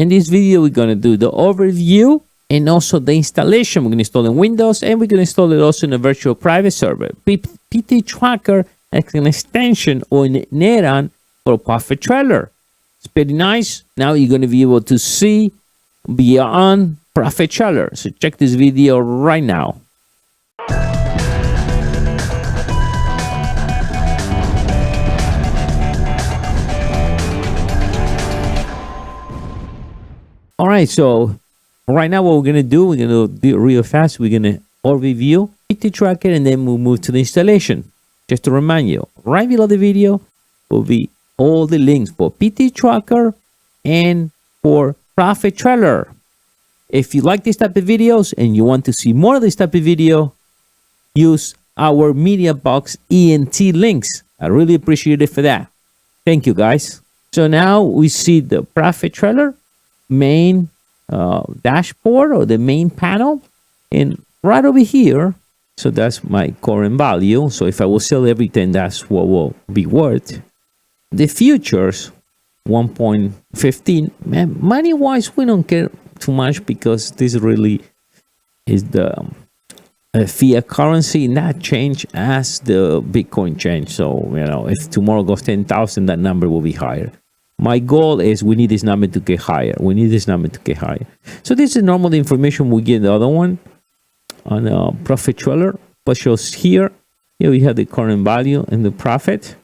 In this video, we're going to do the overview and also the installation. We're going to install in Windows, and we're going to install it also in a virtual private server. PTtracker is an extension or an add-on for ProfitTrailer. It's pretty nice. Now you're going to be able to see beyond ProfitTrailer. So check this video right now. All right, so right now what we're going to do, we're going to do it real fast. We're going to overview PTtracker, and then we'll move to the installation. Just to remind you, right below the video will be all the links for PTtracker and for ProfitTrailer. If you like this type of videos and you want to see more of this type of video, use our MEDIABOXENT links. I really appreciate it for that. Thank you, guys. So now we see the ProfitTrailer main dashboard or the main panel, and right over here, so that's my current value. So if I will sell everything, that's what will be worth. The futures 1.15. man, money wise we don't care too much because this really is the fiat currency, and that change as the Bitcoin change. So you know, if tomorrow goes 10,000, that number will be higher. My goal is we need this number to get higher. We need this number to get higher. So this is normal information we get in the other one on ProfitTrailer, but shows here. Here we have the current value and the profit.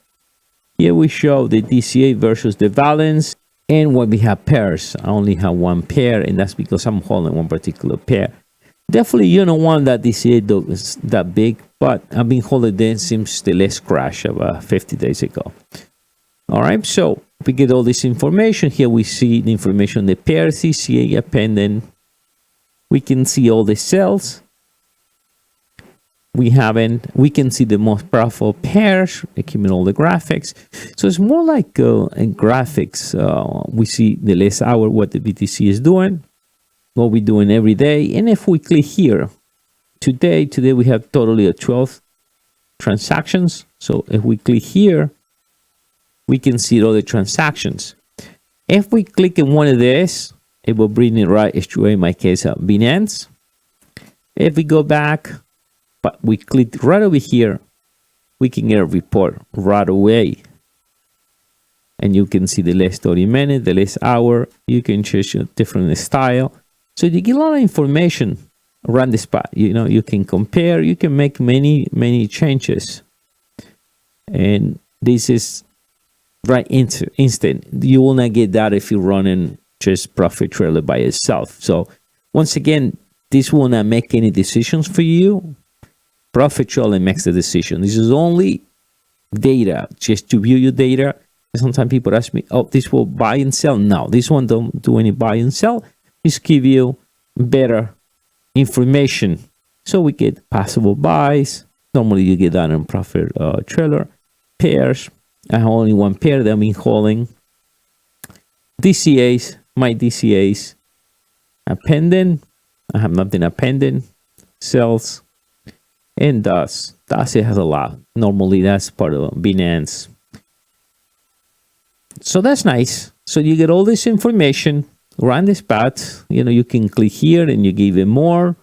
Here we show the DCA versus the balance, and when we have pairs. I only have one pair, and that's because I'm holding one particular pair. Definitely you don't want that DCA is that big, but I've been holding it since the last crash of 50 days ago. All right, so we get all this information. Here we see the information, the pair DCA appended. We can see all the cells. We can see the most powerful pairs, accumulate all the graphics. So it's more like in graphics. We see the last hour, what the BTC is doing, what we're doing every day. And if we click here, today we have totally 12 transactions. So if we click here, we can see all the transactions. If we click in one of these, it will bring it right straight, in my case, Binance. If we go back, but we click right over here, we can get a report right away. And you can see the last 30 minutes, the last hour. You can choose a different style. So you get a lot of information around the spot. You know, you can compare, you can make many changes. And this is right instant. You will not get that if you're running just ProfitTrailer by itself. So once again, this will not make any decisions for you. ProfitTrailer makes the decision. This is only data, just to view your data. Sometimes people ask me, oh, this will buy and sell. No, this one don't do any buy and sell. Just give you better information. So we get possible buys. Normally you get that in ProfitTrailer. Pairs. I have only one pair that I've been holding. DCAs, my DCAs. Appended. I have nothing appended. Cells. And DAS. DAS, it has a lot. Normally that's part of Binance. So that's nice. So you get all this information around this path. You know, you can click here and you give it more.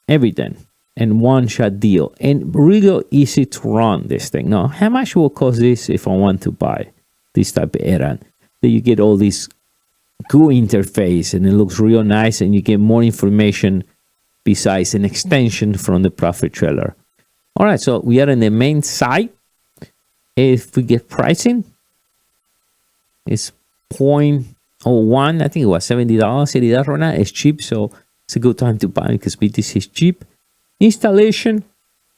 Everything. And one-shot deal, and really easy to run this thing. Now, how much will cost this if I want to buy this type of add-on? Then you get all this cool interface, and it looks real nice, and you get more information besides an extension from the ProfitTrailer. All right, so we are in the main site. If we get pricing, it's 0.01. I think it was $70, $80 right now. It's cheap, so it's a good time to buy because BTC is cheap. Installation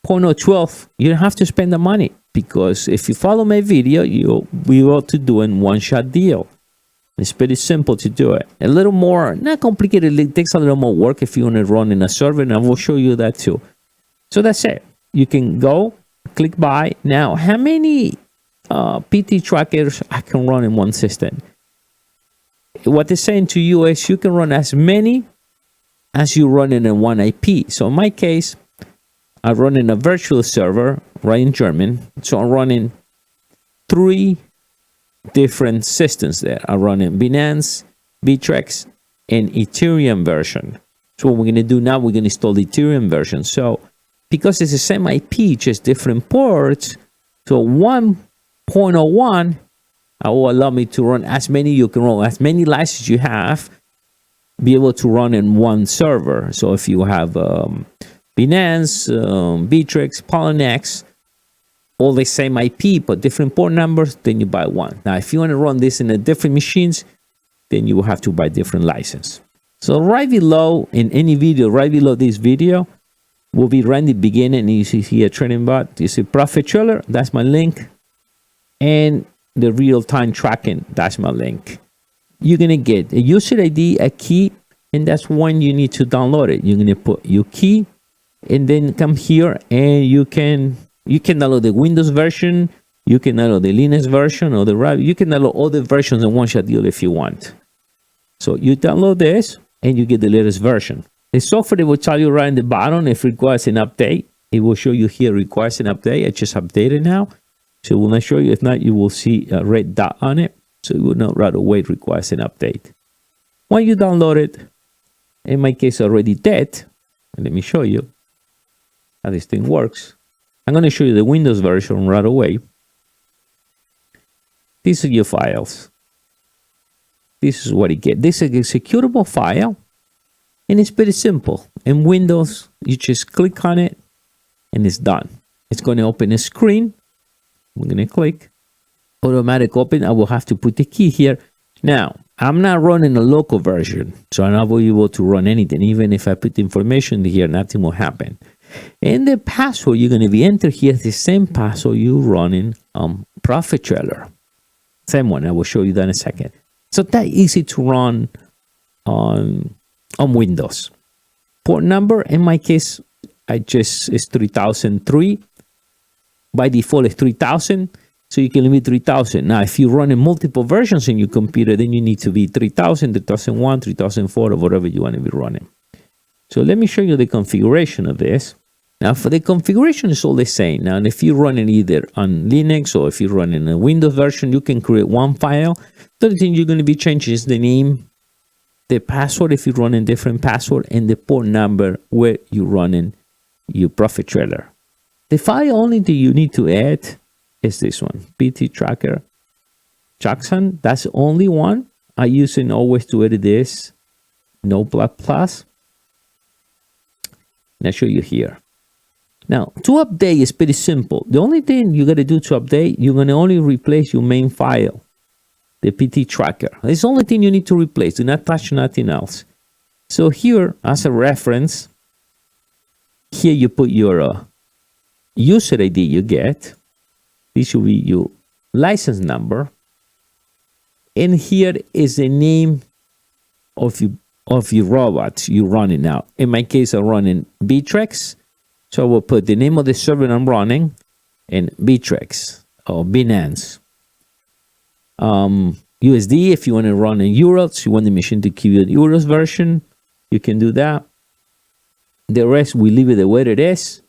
0.012. You don't have to spend the money because if you follow my video, you'll be able to do a one-shot deal. It's pretty simple to do it. A little more, not complicated. It takes a little more work if you want to run in a server, and I will show you that too. So that's it. You can go, click buy. Now, how many PT trackers I can run in one system? What they're saying to you is you can run as many as you run in a one IP. So in my case, I run in a virtual server right in German. So I'm running 3 different systems that are running Binance, Bittrex, and Ethereum version. So what we're going to do now, we're going to install the Ethereum version. So because it's the same IP, just different ports, so 1.01 will allow me to run as many you can run, as many licenses you have, be able to run in one server. So if you have Binance, Bittrex, Polynex, all the same IP but different port numbers, then you buy one. Now if you want to run this in a different machines, then you will have to buy different license. So right below, in any video, right below this video, will be right in the beginning, and you see here training bot, you see ProfitTrailer, that's my link, and the real-time tracking, that's my link. You're gonna get a user ID, a key, and that's when you need to download it. You're gonna put your key, and then come here, and you can download the Windows version, you can download the Linux version, or you can download all the versions in one shot deal if you want. So you download this, and you get the latest version. The software will tell you right in the bottom if it requires an update. It will show you here requires an update. I just updated now. So it will not show you. If not, you will see a red dot on it. So it will not right away requires an update. When you download it, in my case already dead, and let me show you how this thing works. I'm going to show you the Windows version right away. These are your files. This is what you get. This is a executable file. And it's pretty simple. In Windows, you just click on it and it's done. It's going to open a screen. We're going to click. Automatic open. I will have to put the key here. Now, I'm not running a local version, so I'm not able to run anything. Even if I put information here, nothing will happen. And the password you're going to be enter here is the same password you running ProfitTrailer. Same one. I will show you that in a second. So that easy to run on Windows. Port number, in my case, it's 3003. By default, it's 3000. So you can leave 3000. Now, if you run in multiple versions in your computer, then you need to be 3000, 3001, 3004, or whatever you want to be running. So let me show you the configuration of this. Now, for the configuration, it's all the same. Now, if you run it either on Linux or if you run in a Windows version, you can create one file. The only thing you're going to be changing is the name, the password if you run in different password, and the port number where you run in your ProfitTrailer. The file only that you need to add is this one, PTtracker addon. That's the only one I use it always to edit this. No plus. And I'll show you here. Now, to update is pretty simple. The only thing you got to do to update, you're going to only replace your main file, the PTtracker. It's the only thing you need to replace. Do not touch nothing else. So here, as a reference, here you put your user ID you get. This should be your license number. And here is the name of your robot you're running now. In my case, I'm running Bittrex. So I will put the name of the server I'm running and Bittrex or Binance. USD, if you want to run in euros, you want the machine to give you the euros version, you can do that. The rest, we leave it the way it is.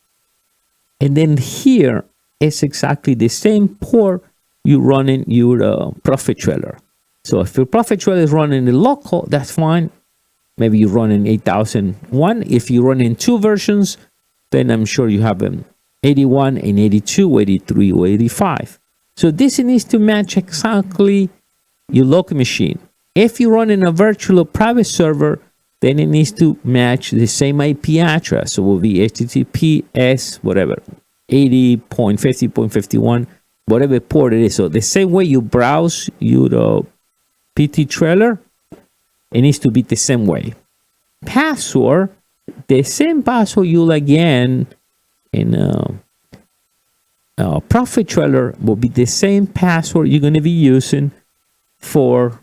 And then here is exactly the same port you run in your ProfitTrailer. So if your ProfitTrailer is running in local, that's fine. Maybe you run in 8001. If you run in two versions, then I'm sure you have 81 and 82, 83, or 85. So this needs to match exactly your local machine. If you run in a virtual or private server, then it needs to match the same IP address. So it will be HTTPS, whatever, 80.50.51, whatever port it is. So the same way you browse your PTtracker, it needs to be the same way. Password, the same password you'll again in ProfitTrailer will be the same password you're going to be using for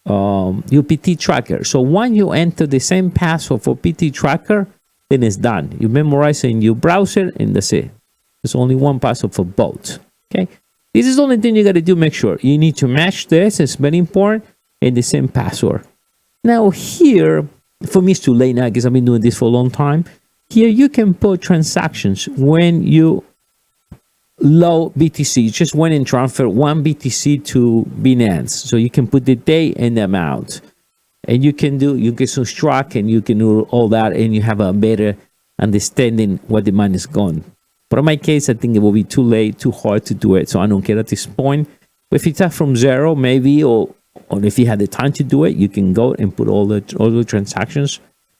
your PTtracker. So when you enter the same password for PTtracker, then it's done. You memorize it in your browser and that's it. There's only one password for both. Okay. This is the only thing you got to do. Make sure you need to match this. It's very important. And the same password. Now here, for me it's too late now because I've been doing this for a long time. Here you can put transactions when you low BTC. You just went and transferred 1 BTC to Binance. So you can put the date and the amount. And you can subtract and you can do all that, and you have a better understanding what the money is gone. But in my case, I think it will be too late, too hard to do it. So I don't care at this point. But if you start from zero, maybe, or if you had the time to do it, you can go and put all the transactions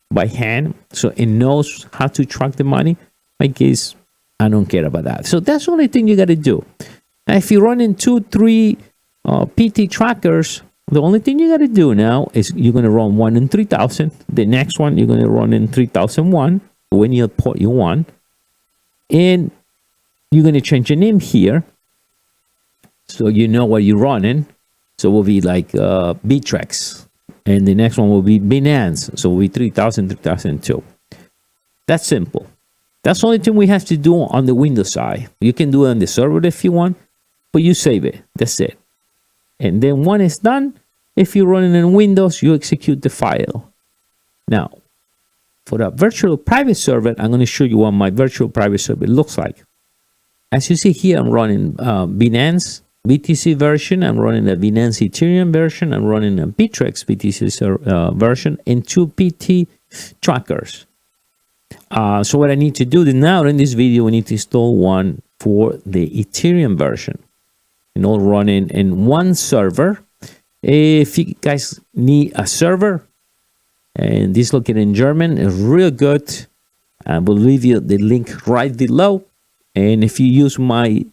by hand. So it knows how to track the money. In my case, I don't care about that. So that's the only thing you got to do. Now, if you run in 2-3 PT trackers, the only thing you got to do now is you're going to run one in 3000. The next one, you're going to run in 3001 when you port you want. And you're going to change the name here, so you know what you're running. So it will be like Bittrex. And the next one will be Binance. So it will be 3000, 3002. That's simple. That's the only thing we have to do on the Windows side. You can do it on the server if you want, but you save it. That's it. And then when it's done, if you're running in Windows, you execute the file. Now, for the virtual private server, I'm going to show you what my virtual private server looks like. As you see here, I'm running Binance BTC version. I'm running the Binance Ethereum version. I'm running a Bittrex BTC version and 2 PT trackers. So what I need to do now in this video, we need to install one for the Ethereum version. And all running in one server. If you guys need a server, and this located in German, is real good. I will leave you the link right below. And if you use my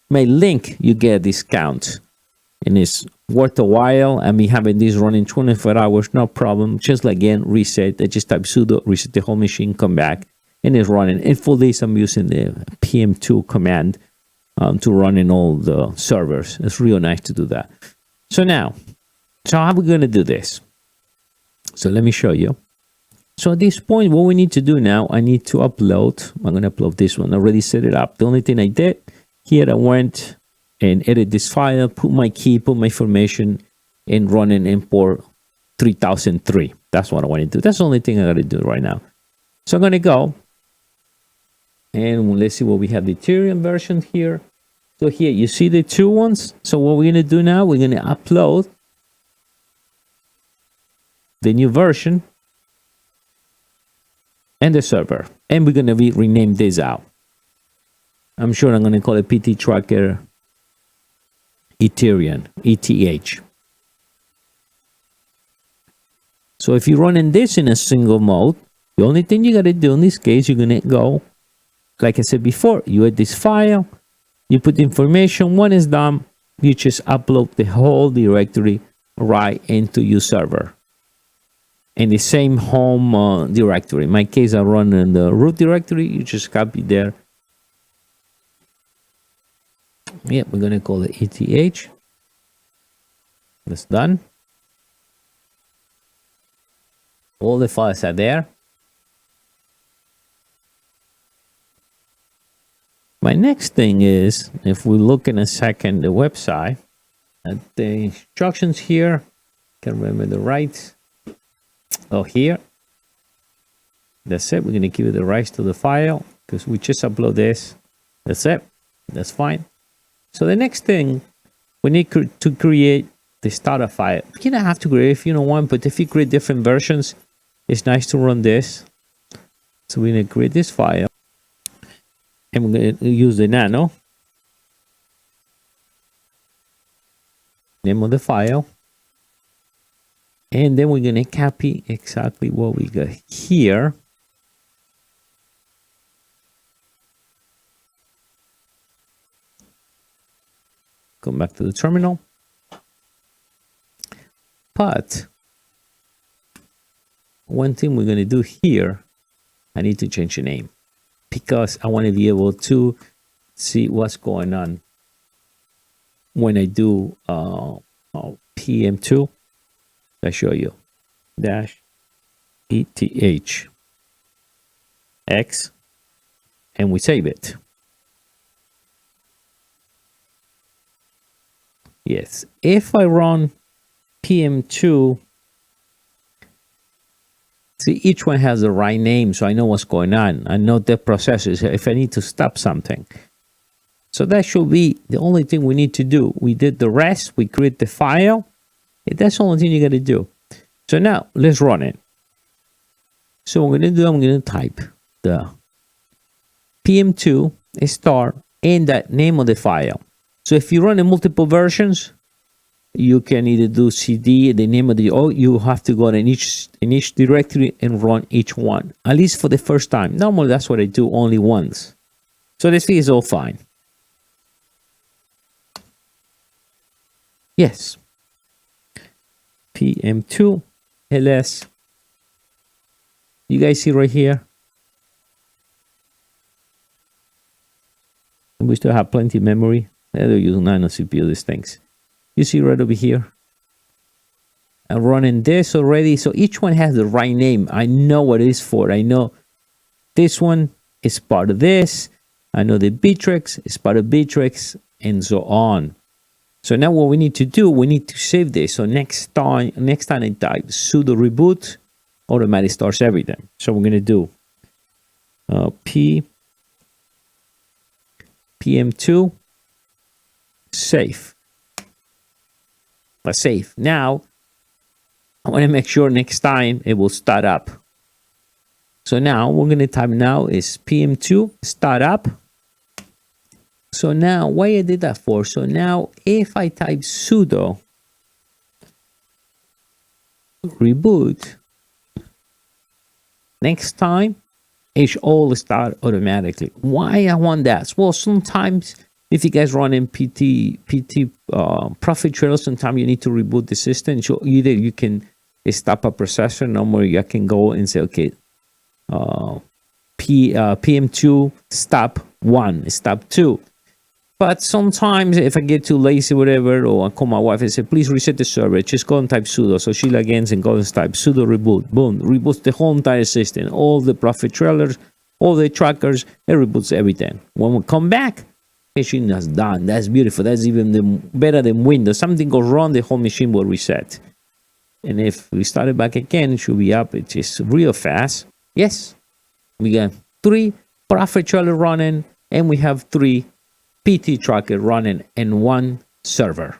link, you get a discount. And it's worth a while. I mean, having this running 24 hours, no problem. Just like again, reset. I just type sudo, reset the whole machine, come back, and it's running. And for this, I'm using the PM2 command to run in all the servers. It's real nice to do that. So now, how are we going to do this? So let me show you. So at this point, what we need to do now, I need to upload. I'm going to upload this one. I already set it up. The only thing I did here, I went and edit this file, put my key, put my information, and run and import 3003. That's what I want to do. That's the only thing I got to do right now. So I'm going to go. And let's see what we have, the Ethereum version here. So here, you see the two ones. So what we're going to do now, we're going to upload the new version and the server. And we're going to rename this out. I'm sure I'm going to call it PTtracker Ethereum, ETH. So if you're running this in a single mode, the only thing you got to do in this case, you're going to go, like I said before, you add this file, you put the information. When it's done, you just upload the whole directory right into your server. In the same home directory. In my case, I run in the root directory. You just copy there. Yeah, we're going to call it ETH. That's done. All the files are there. My next thing is, if we look in a second, the website, at the instructions here, can remember the rights. Oh, here. That's it. We're going to give it the rights to the file because we just upload this. That's it. That's fine. So the next thing, we need to create the starter file. You don't have to create if you don't want, but if you create different versions, it's nice to run this. So we're going to create this file. And we're going to use the nano. Name of the file. And then we're going to copy exactly what we got here. Come back to the terminal. But one thing we're going to do here, I need to change the name because I want to be able to see what's going on when I do PM2. I show you dash ETH X and we save it. Yes, if I run PM2, see, each one has the right name, so I know what's going on. I know the processes if I need to stop something. So that should be the only thing we need to do. We did the rest. We create the file. That's the only thing you got to do. So now let's run it. So what I'm going to do, I'm going to type the PM2 start and the name of the file. So if you run in multiple versions, you can either do CD, the name of the, or you have to go in each directory and run each one, at least for the first time. Normally, that's what I do only once. So this is all fine. Yes. PM2 ls. You guys see right here? We still have plenty of memory. They're using nano CPU, these things. You see right over here? I'm running this already. So each one has the right name. I know what it is for. I know this one is part of this. I know the Bittrex is part of Bittrex, and so on. So now what we need to do, we need to save this. So next time I type sudo reboot, automatically starts everything. So we're going to do PM2 save. Let's save. Now I want to make sure next time it will start up. So now we're going to type now is PM2 start up. So now why I did that for? So now if I type sudo reboot, next time it should all start automatically. Why I want that? Well, sometimes if you guys run in ProfitTrailer, sometimes you need to reboot the system. So either you can stop a processor, normally you can go and say, okay, PM2 stop 1, stop 2. But sometimes if I get too lazy, whatever, or I call my wife and say, please reset the server, just go and type sudo. So she again and goes and type sudo reboot. Boom, reboots the whole entire system, all the profit trailers, all the trackers, it reboots everything. When we come back, machine is done. That's beautiful. That's even better than Windows. Something goes wrong, the whole machine will reset. And if we start it back again, it should be up. It's just real fast. Yes, we got 3 ProfitTrailer running, and we have 3 PTtracker running in 1 server.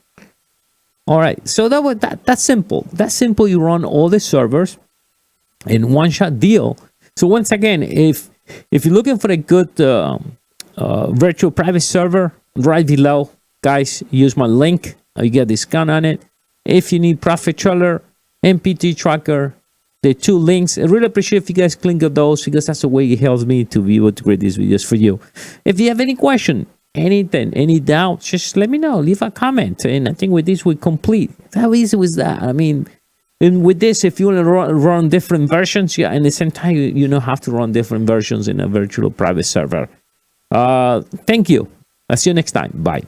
All right, so that's simple. That's simple. You run all the servers in one-shot deal. So once again, if you're looking for a good virtual private server, right below, guys, use my link. You get a discount on it. If you need ProfitTrailer and PTtracker, the 2 links. I really appreciate if you guys click on those, because that's the way it helps me to be able to create these videos for you. If you have any question, anything, any doubt, just let me know. Leave a comment. And I think with this, we complete. How easy was that? I mean, and with this, if you want to run different versions, yeah, and at the same time, you don't have to run different versions in a virtual private server. Thank you. I'll see you next time. Bye.